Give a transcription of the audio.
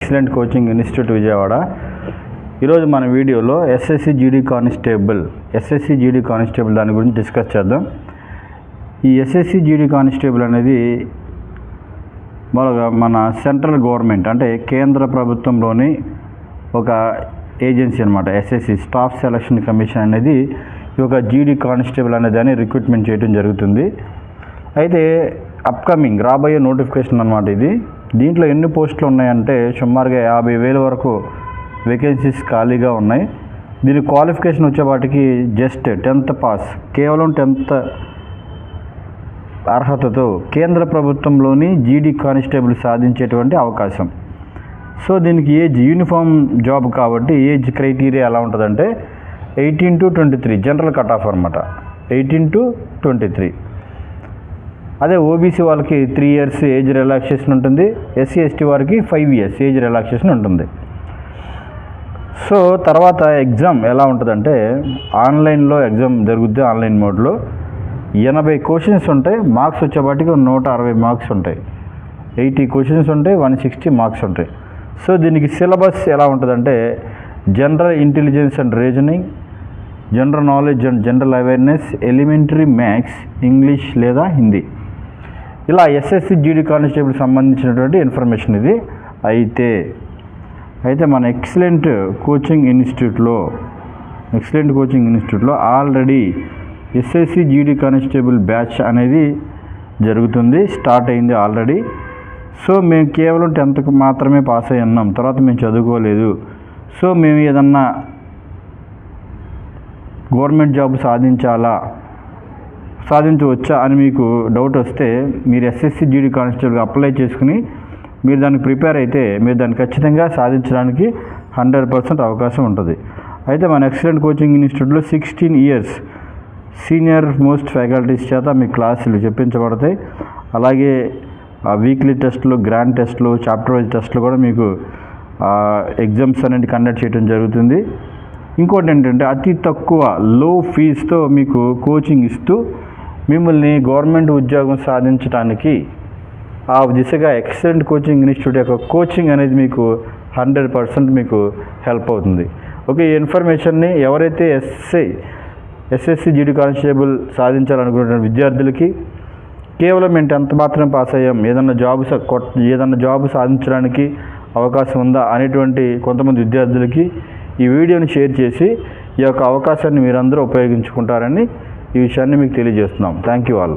Excellent coaching institute Vijayawada. ఈరోజు మన వీడియోలో ఎస్ఎస్సి జీడీ కానిస్టేబుల్ దాని గురించి డిస్కస్ చేద్దాం. ఈ ఎస్ఎస్సి జీడీ కానిస్టేబుల్ అనేది మన సెంట్రల్ గవర్నమెంట్ అంటే కేంద్ర ప్రభుత్వంలోని ఒక ఏజెన్సీ అనమాట. ఎస్ఎస్సి స్టాఫ్ సెలక్షన్ కమిషన్ అనేది ఈ యొక్క జీడీ కానిస్టేబుల్ అనే దాన్ని రిక్రూట్మెంట్ చేయడం జరుగుతుంది. అయితే అప్కమింగ్ రాబోయే నోటిఫికేషన్ అనమాట ఇది. దీంట్లో ఎన్ని పోస్టులు ఉన్నాయంటే సుమారుగా 50,000 వరకు వేకెన్సీస్ ఖాళీగా ఉన్నాయి. దీని క్వాలిఫికేషన్ వచ్చేవాటికి జస్ట్ 10th పాస్, కేవలం 10th అర్హతతో కేంద్ర ప్రభుత్వంలోని జీడీ కానిస్టేబుల్ సాధించేటువంటి అవకాశం. సో దీనికి ఏజ్ యూనిఫామ్ జాబ్ కాబట్టి ఏజ్ క్రైటీరియా ఎలా ఉంటుందంటే 18 to 23 జనరల్ కట్ ఆఫ్ అనమాట. 18 to 23. అదే ఓబీసీ వాళ్ళకి 3 years ఏజ్ రిలాక్సేషన్ ఉంటుంది. ఎస్సీ ఎస్టీ వారికి 5 years ఏజ్ రిలాక్సేషన్ ఉంటుంది. సో తర్వాత ఎగ్జామ్ ఎలా ఉంటుందంటే ఆన్లైన్లో ఎగ్జామ్ జరుగుద్ది. ఆన్లైన్ మోడ్లో 80 క్వశ్చన్స్ ఉంటాయి. మార్క్స్ వచ్చేపాటికి 160 మార్క్స్ ఉంటాయి. 80 క్వశ్చన్స్ ఉంటాయి, 160 మార్క్స్ ఉంటాయి. సో దీనికి సిలబస్ ఎలా ఉంటుందంటే general intelligence and reasoning, general knowledge and general awareness, elementary maths, English లేదా హిందీ, ఇలా ఎస్ఎస్సి జీడీ కానిస్టేబుల్ సంబంధించినటువంటి ఇన్ఫర్మేషన్ ఇది. అయితే మన ఎక్సలెంట్ కోచింగ్ ఇన్స్టిట్యూట్లో already SSC GD constable batch అనేది జరుగుతుంది, స్టార్ట్ అయింది ఆల్రెడీ. సో మేము కేవలం 10th మాత్రమే పాస్ అయ్యి ఉన్నాం, తర్వాత మేము చదువుకోలేదు. సో మేము ఏదన్నా గవర్నమెంట్ జాబ్ సాధించవచ్చా అని మీకు డౌట్ వస్తే మీరు ఎస్ఎస్సి జీడీ కానిస్టేబుల్గా అప్లై చేసుకుని మీరు దానికి ప్రిపేర్ అయితే మీరు దాన్ని ఖచ్చితంగా సాధించడానికి 100% అవకాశం ఉంటుంది. అయితే మన ఎక్సలెంట్ కోచింగ్ ఇన్స్టిట్యూట్లో 16 years సీనియర్ మోస్ట్ ఫ్యాకల్టీస్ చేత మీ క్లాసులు చెప్పించబడతాయి. అలాగే వీక్లీ టెస్ట్లు, గ్రాండ్ టెస్ట్లు, చాప్టర్ వైజ్ టెస్ట్లు కూడా మీకు ఎగ్జామ్స్ అనేది కండక్ట్ చేయడం జరుగుతుంది. ఇంకోటి ఏంటంటే అతి తక్కువ లో ఫీజుతో మీకు కోచింగ్ ఇస్తూ మిమ్మల్ని గవర్నమెంట్ ఉద్యోగం సాధించడానికి ఆ దిశగా ఎక్సలెంట్ కోచింగ్ ఇన్స్టిట్యూట్ యొక్క కోచింగ్ అనేది మీకు 100% మీకు హెల్ప్ అవుతుంది. ఓకే, ఈ ఇన్ఫర్మేషన్ని ఎవరైతే ఎస్ఎస్సి జీడీ కానిస్టేబుల్ సాధించాలనుకుంటున్న విద్యార్థులకి కేవలం మేము 10th మాత్రమే పాస్ అయ్యాం, ఏదన్నా జాబ్ సాధించడానికి అవకాశం ఉందా అనేటువంటి కొంతమంది విద్యార్థులకి ఈ వీడియోని షేర్ చేసి ఈ యొక్క అవకాశాన్ని మీరందరూ ఉపయోగించుకుంటారని ఈ విషయాన్ని మీకు తెలియజేస్తున్నాం. Thank you all.